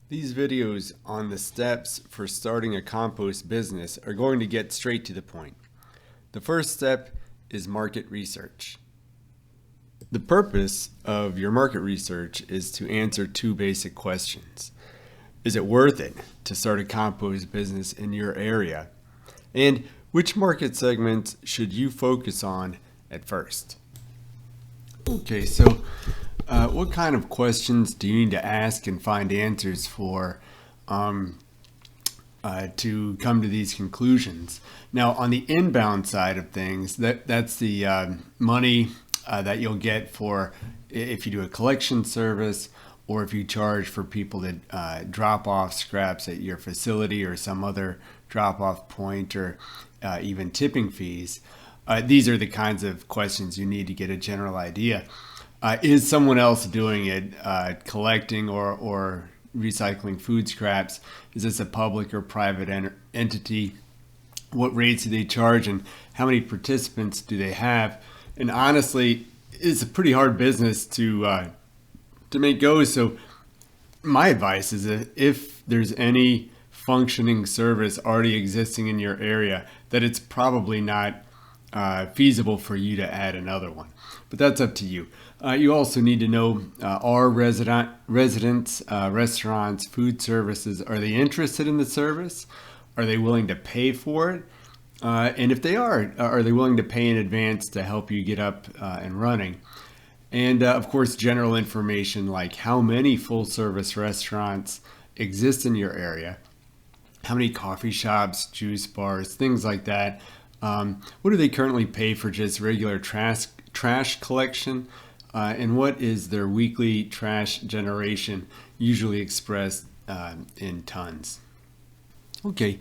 These videos on the steps for starting a compost business are going to get straight to the point. The first step is market research. The purpose of your market research is to answer two basic questions. Is it worth it to start a compost business in your area? And which market segments should you focus on at first? Okay, so what kind of questions do you need to ask and find answers for to come to these conclusions? Now, on the inbound side of things, that's the money that you'll get for if you do a collection service or if you charge for people to drop off scraps at your facility or some other drop-off point, or even tipping fees. These are the kinds of questions you need to get a general idea. Is someone else doing it, collecting or recycling food scraps? Is this a public or private entity? What rates do they charge, and how many participants do they have? And honestly, it's a pretty hard business to make go. So my advice is that if there's any functioning service already existing in your area, that it's probably not feasible for you to add another one. But that's up to you. You also need to know, are residents, restaurants, food services, are they interested in the service? Are they willing to pay for it? And if they are they willing to pay in advance to help you get up and running? And of course, general information like how many full-service restaurants exist in your area, how many coffee shops, juice bars, things like that. What do they currently pay for just regular trash collection? And what is their weekly trash generation, usually expressed in tons? Okay,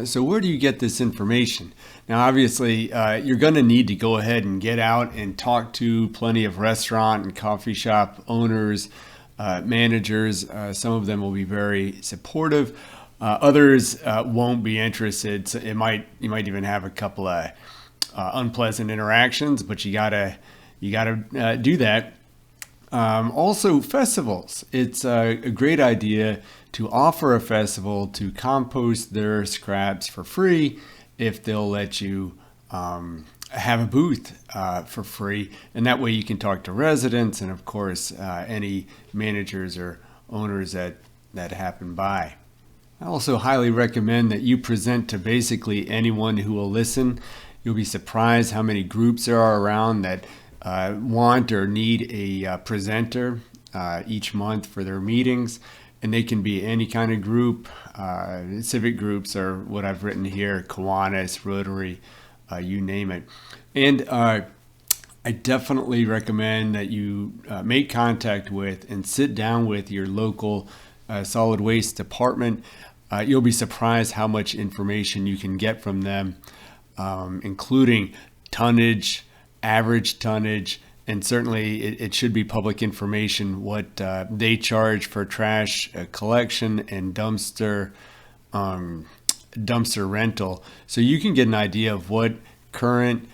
so where do you get this information? Now, obviously, you're going to need to go ahead and get out and talk to plenty of restaurant and coffee shop owners, managers. Some of them will be very supportive. Others won't be interested. So you might even have a couple of unpleasant interactions, but you gotta do that. Also, festivals. It's a great idea to offer a festival to compost their scraps for free if they'll let you have a booth for free. And that way you can talk to residents and, of course, any managers or owners that happen by. I also highly recommend that you present to basically anyone who will listen. You'll be surprised how many groups there are around that want or need a presenter each month for their meetings. And they can be any kind of group. Civic groups are what I've written here, Kiwanis, Rotary, you name it. And I definitely recommend that you make contact with and sit down with your local solid waste department. You'll be surprised how much information you can get from them, including tonnage, average tonnage, and certainly it should be public information what they charge for trash collection and dumpster rental. So you can get an idea of what current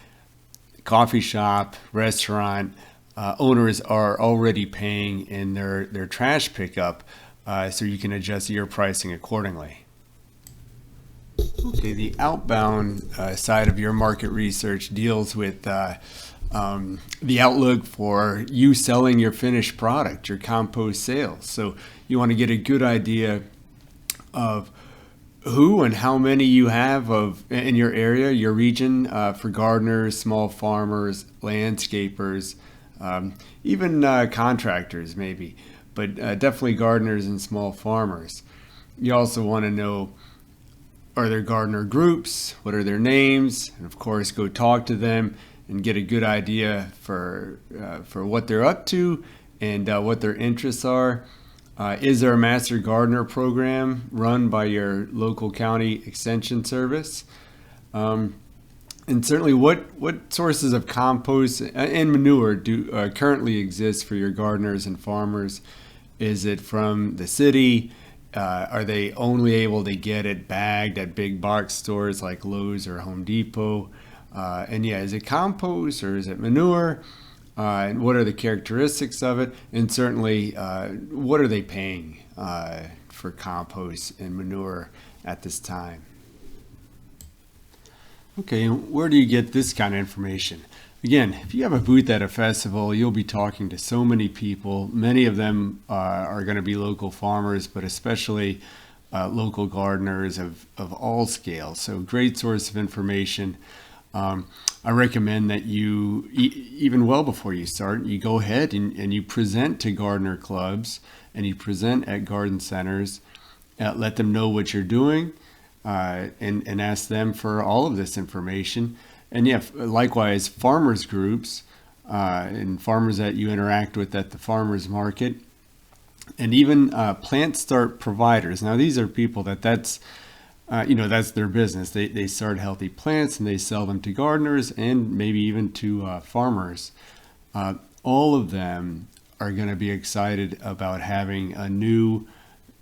coffee shop, restaurant owners are already paying in their trash pickup. So you can adjust your pricing accordingly. Okay, the outbound side of your market research deals with the outlook for you selling your finished product, your compost sales. So you want to get a good idea of who and how many you have in your area, your region, for gardeners, small farmers, landscapers, even contractors maybe. But definitely gardeners and small farmers. You also want to know, are there gardener groups? What are their names? And of course, go talk to them and get a good idea for what they're up to and what their interests are. Is there a master gardener program run by your local county extension service? And certainly, what sources of compost and manure do currently exist for your gardeners and farmers? Is it from the city? Are they only able to get it bagged at big box stores like Lowe's or Home Depot? And is it compost or is it manure? And what are the characteristics of it? And certainly, what are they paying for compost and manure at this time. Okay, and where do you get this kind of information? Again, if you have a booth at a festival, you'll be talking to so many people. Many of them are going to be local farmers, but especially local gardeners of all scales. So great source of information. I recommend that you, even well before you start, you go ahead and you present to gardener clubs and you present at garden centers. Let them know what you're doing and ask them for all of this information. And yeah, likewise, farmers groups and farmers that you interact with at the farmers market, and even plant start providers. Now, these are people that's their business. They start healthy plants and they sell them to gardeners and maybe even to farmers. All of them are going to be excited about having a new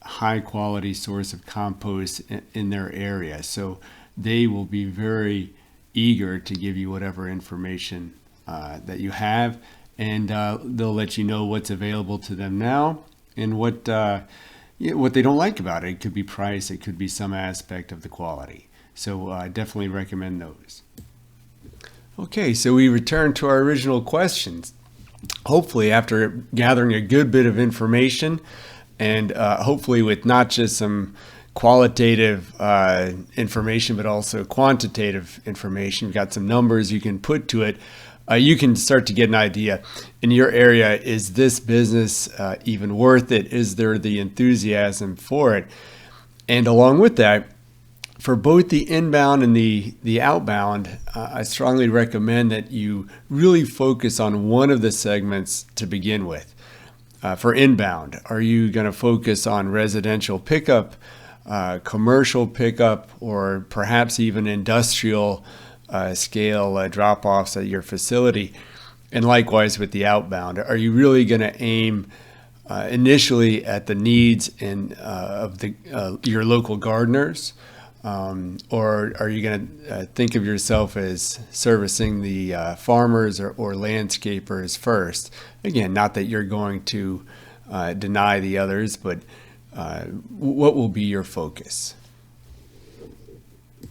high quality source of compost in their area. So they will be very eager to give you whatever information that you have, and they'll let you know what's available to them now and what they don't like about it. It could be price, it could be some aspect of the quality. So I definitely recommend those. Okay, so we return to our original questions. Hopefully, after gathering a good bit of information, and hopefully with not just some qualitative information, but also quantitative information. We've got some numbers you can put to it. You can start to get an idea in your area. Is this business even worth it? Is there the enthusiasm for it? And along with that, for both the inbound and the outbound, I strongly recommend that you really focus on one of the segments to begin with. For inbound, are you going to focus on residential pickup, commercial pickup, or perhaps even industrial scale drop-offs at your facility? And likewise with the outbound, are you really going to aim initially at the needs of your local gardeners, or are you going to think of yourself as servicing the farmers or landscapers first? Again, not that you're going to deny the others, but what will be your focus?